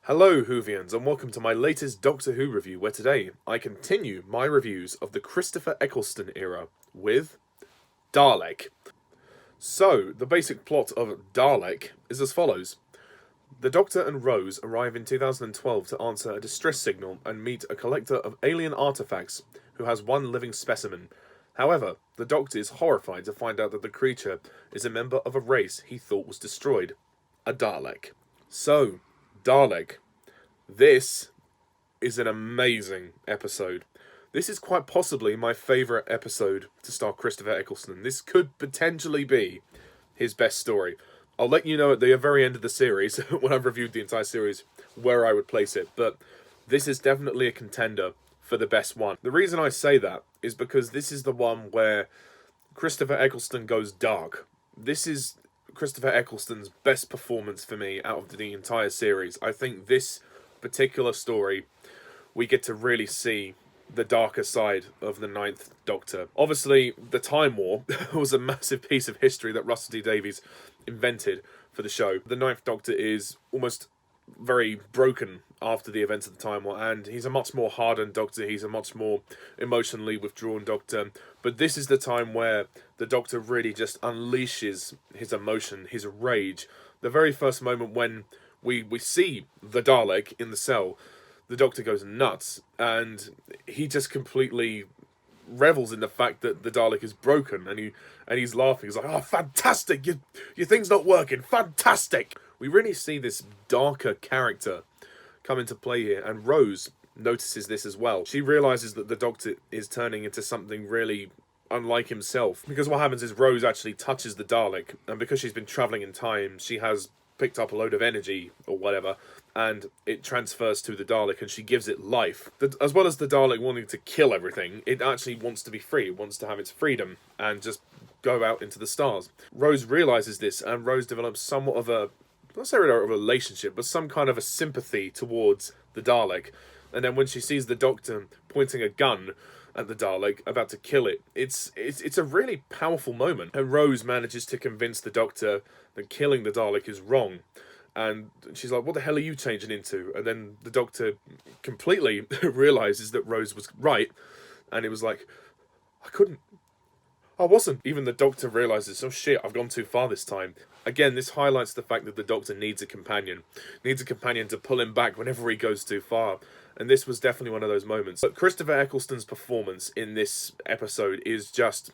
Hello, Whovians, and welcome to my latest Doctor Who review, where today I continue my reviews of the Christopher Eccleston era with Dalek. So, the basic plot of Dalek is as follows. The Doctor and Rose arrive in 2012 to answer a distress signal and meet a collector of alien artifacts who has one living specimen. However, the Doctor is horrified to find out that the creature is a member of a race he thought was destroyed, a Dalek. So, Dalek. This is an amazing episode. This is quite possibly my favourite episode to star Christopher Eccleston. This could potentially be his best story. I'll let you know at the very end of the series, when I've reviewed the entire series, where I would place it. But this is definitely a contender for the best one. The reason I say that is because this is the one where Christopher Eccleston goes dark. This is Christopher Eccleston's best performance for me out of the entire series. I think this particular story, we get to really see the darker side of the Ninth Doctor. Obviously, the Time War was a massive piece of history that Russell T Davies invented for the show. The Ninth Doctor is almost very broken after the events of the Time War, and he's a much more hardened Doctor, he's a much more emotionally withdrawn Doctor, but this is the time where the Doctor really just unleashes his emotion, his rage. The very first moment when we see the Dalek in the cell, the Doctor goes nuts, and he just completely revels in the fact that the Dalek is broken, and he's laughing. He's like, "Oh, fantastic! Your thing's not working. Fantastic!" We really see this darker character come into play here, and Rose notices this as well. She realizes that the Doctor is turning into something really unlike himself, because what happens is Rose actually touches the Dalek, and because she's been traveling in time, she has picked up a load of energy or whatever, and it transfers to the Dalek and she gives it life. As well as the Dalek wanting to kill everything, it actually wants to be free. It wants to have its freedom and just go out into the stars. Rose realizes this, and Rose develops somewhat of a, not necessarily a relationship, but some kind of a sympathy towards the Dalek. And then when she sees the Doctor pointing a gun at the Dalek, about to kill it, it's a really powerful moment. And Rose manages to convince the Doctor that killing the Dalek is wrong. And she's like, "What the hell are you changing into?" And then the Doctor completely realizes that Rose was right, and it was like, I wasn't. Even the Doctor realizes, "Oh shit, I've gone too far this time." Again, this highlights the fact that the Doctor needs a companion. Needs a companion to pull him back whenever he goes too far. And this was definitely one of those moments. But Christopher Eccleston's performance in this episode is just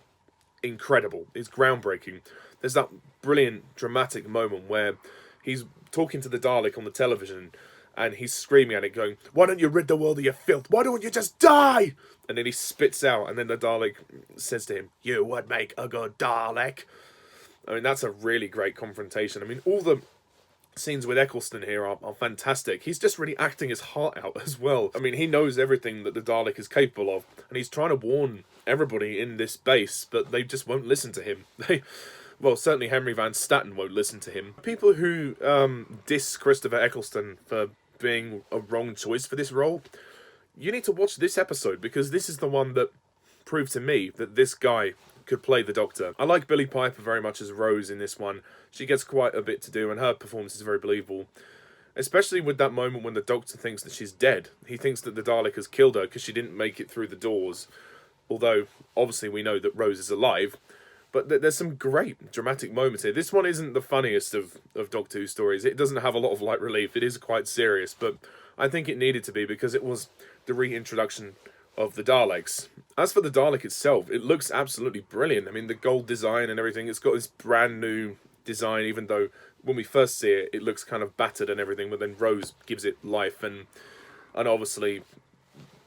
incredible. It's groundbreaking. There's that brilliant dramatic moment where he's talking to the Dalek on the television, and he's screaming at it going, "Why don't you rid the world of your filth? Why don't you just die?" And then he spits out, and then the Dalek says to him, "You would make a good Dalek." I mean, that's a really great confrontation. I mean, all the scenes with Eccleston here are fantastic. He's just really acting his heart out as well. I mean, he knows everything that the Dalek is capable of, and he's trying to warn everybody in this base, but they just won't listen to him. Well, certainly Henry Van Statten won't listen to him. People who diss Christopher Eccleston for being a wrong choice for this role, you need to watch this episode, because this is the one that proved to me that this guy could play the Doctor. I like Billie Piper very much as Rose in this one. She gets quite a bit to do, and her performance is very believable. Especially with that moment when the Doctor thinks that she's dead. He thinks that the Dalek has killed her because she didn't make it through the doors. Although, obviously, we know that Rose is alive. But there's some great dramatic moments here. This one isn't the funniest of Doctor Who stories. It doesn't have a lot of light relief. It is quite serious, but I think it needed to be, because it was the reintroduction of the Daleks. As for the Dalek itself, it looks absolutely brilliant. I mean, the gold design and everything, it's got this brand new design, even though when we first see it, it looks kind of battered and everything, but then Rose gives it life, and obviously,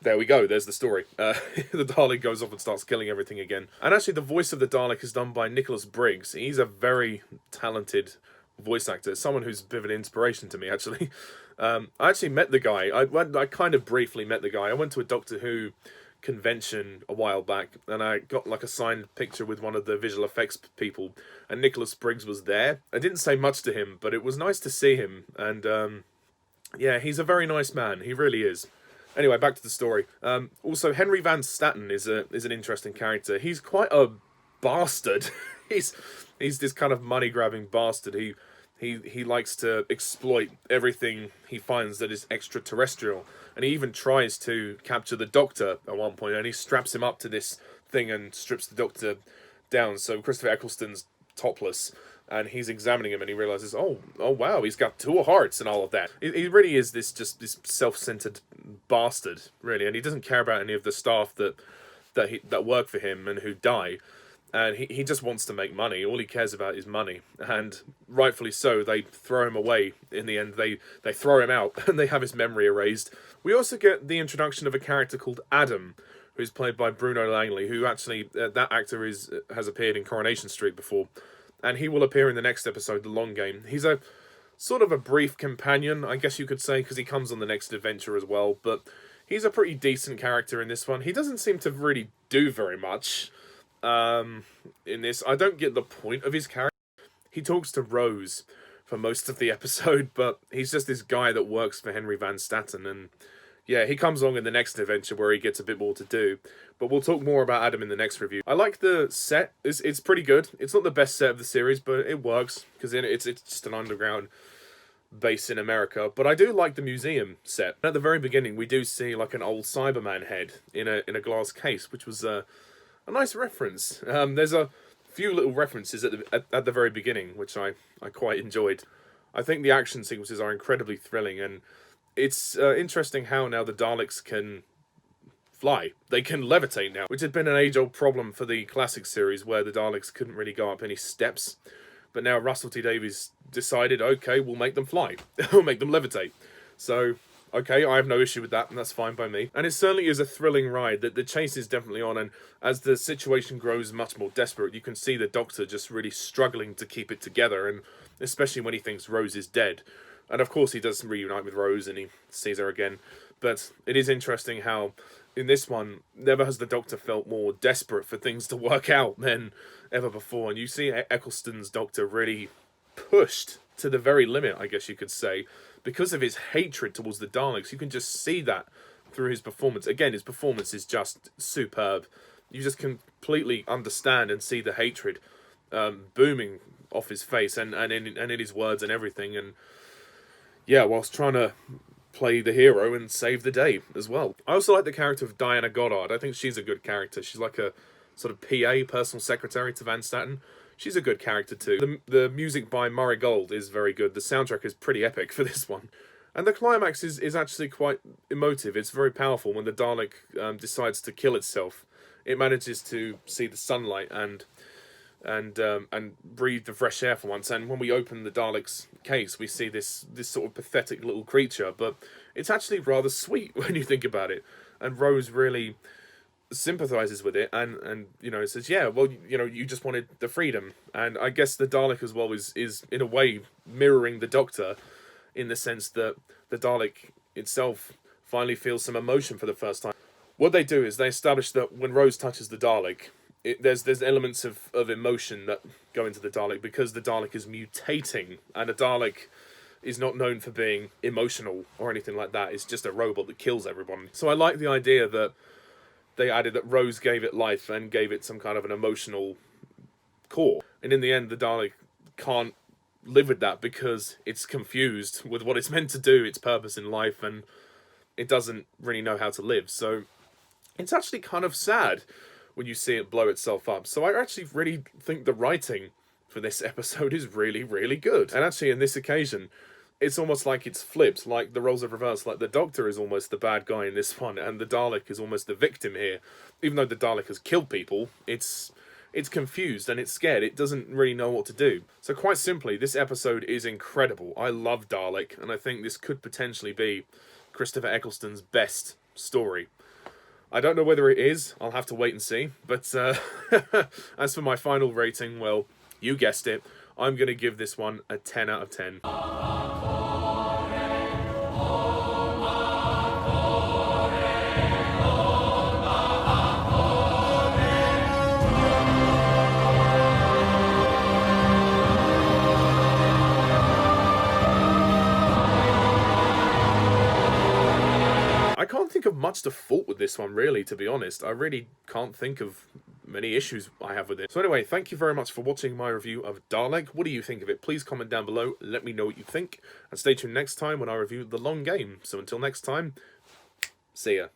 there we go, there's the story. The Dalek goes off and starts killing everything again. And actually, the voice of the Dalek is done by Nicholas Briggs. He's a very talented voice actor, someone who's a bit of an inspiration to me, actually. I actually met the guy. I kind of briefly met the guy. I went to a Doctor Who convention a while back, and I got like a signed picture with one of the visual effects people, and Nicholas Briggs was there. I didn't say much to him, but it was nice to see him, and yeah, he's a very nice man. He really is. Anyway, back to the story. Also, Henry Van Statten is an interesting character. He's quite a bastard. he's this kind of money grabbing bastard. He likes to exploit everything he finds that is extraterrestrial, and he even tries to capture the Doctor at one point, and he straps him up to this thing and strips the Doctor down. So Christopher Eccleston's topless, and he's examining him, and he realizes, oh wow, he's got two hearts and all of that. He really is this self-centered bastard, really, and he doesn't care about any of the staff that work for him and who die. And he just wants to make money. All he cares about is money. And rightfully so, they throw him away in the end. They throw him out and they have his memory erased. We also get the introduction of a character called Adam, who's played by Bruno Langley, who actually, that actor has appeared in Coronation Street before. And he will appear in the next episode, The Long Game. He's a sort of a brief companion, I guess you could say, because he comes on the next adventure as well. But he's a pretty decent character in this one. He doesn't seem to really do very much. In this, I don't get the point of his character. He talks to Rose for most of the episode, but he's just this guy that works for Henry Van Statten, and yeah, he comes along in the next adventure where he gets a bit more to do. But we'll talk more about Adam in the next review. I like the set. It's pretty good. It's not the best set of the series, but it works, because it's just an underground base in America. But I do like the museum set. At the very beginning, we do see like an old Cyberman head in a glass case, which was a nice reference. There's a few little references at the very beginning, which I quite enjoyed. I think the action sequences are incredibly thrilling, and it's interesting how now the Daleks can fly. They can levitate now, which had been an age-old problem for the classic series, where the Daleks couldn't really go up any steps. But now Russell T Davies decided, okay, we'll make them fly. We'll make them levitate. So okay, I have no issue with that, and that's fine by me. And it certainly is a thrilling ride. The chase is definitely on, and as the situation grows much more desperate, you can see the Doctor just really struggling to keep it together, and especially when he thinks Rose is dead. And of course he does reunite with Rose, and he sees her again. But it is interesting how, in this one, never has the Doctor felt more desperate for things to work out than ever before. And you see Eccleston's Doctor really pushed to the very limit, I guess you could say, because of his hatred towards the Daleks. You can just see that through his performance. Again, his performance is just superb. You just completely understand and see the hatred booming off his face and in his words and everything. And yeah, whilst trying to play the hero and save the day as well. I also like the character of Diana Goddard. I think she's a good character. She's like a sort of PA, personal secretary to Van Statten. She's a good character too. The music by Murray Gold is very good. The soundtrack is pretty epic for this one. And the climax is actually quite emotive. It's very powerful when the Dalek decides to kill itself. It manages to see the sunlight and breathe the fresh air for once. And when we open the Dalek's case, we see this sort of pathetic little creature. But it's actually rather sweet when you think about it. And Rose really sympathizes with it and you know, says, yeah, well, you know, you just wanted the freedom. And I guess the Dalek as well is in a way mirroring the Doctor, in the sense that the Dalek itself finally feels some emotion for the first time. What they do is they establish that when Rose touches the Dalek, there's elements of emotion that go into the Dalek, because the Dalek is mutating, and a Dalek is not known for being emotional or anything like that. It's just a robot that kills everyone. So I like the idea that they added that Rose gave it life and gave it some kind of an emotional core. And in the end, the Dalek can't live with that because it's confused with what it's meant to do, its purpose in life, and it doesn't really know how to live. So it's actually kind of sad when you see it blow itself up. So I actually really think the writing for this episode is really, really good. And actually, in this occasion, it's almost like it's flipped, like the roles are reversed. Like the Doctor is almost the bad guy in this one, and the Dalek is almost the victim here. Even though the Dalek has killed people, it's confused and it's scared. It doesn't really know what to do. So quite simply, this episode is incredible. I love Dalek, and I think this could potentially be Christopher Eccleston's best story. I don't know whether it is. I'll have to wait and see. But as for my final rating, well, you guessed it. I'm going to give this one a 10 out of 10. I can't think of much to fault with this one, really, to be honest. I really can't think of many issues I have with it. So anyway, thank you very much for watching my review of Dalek. What do you think of it? Please comment down below, let me know what you think, and stay tuned next time when I review The Long Game. So until next time, see ya.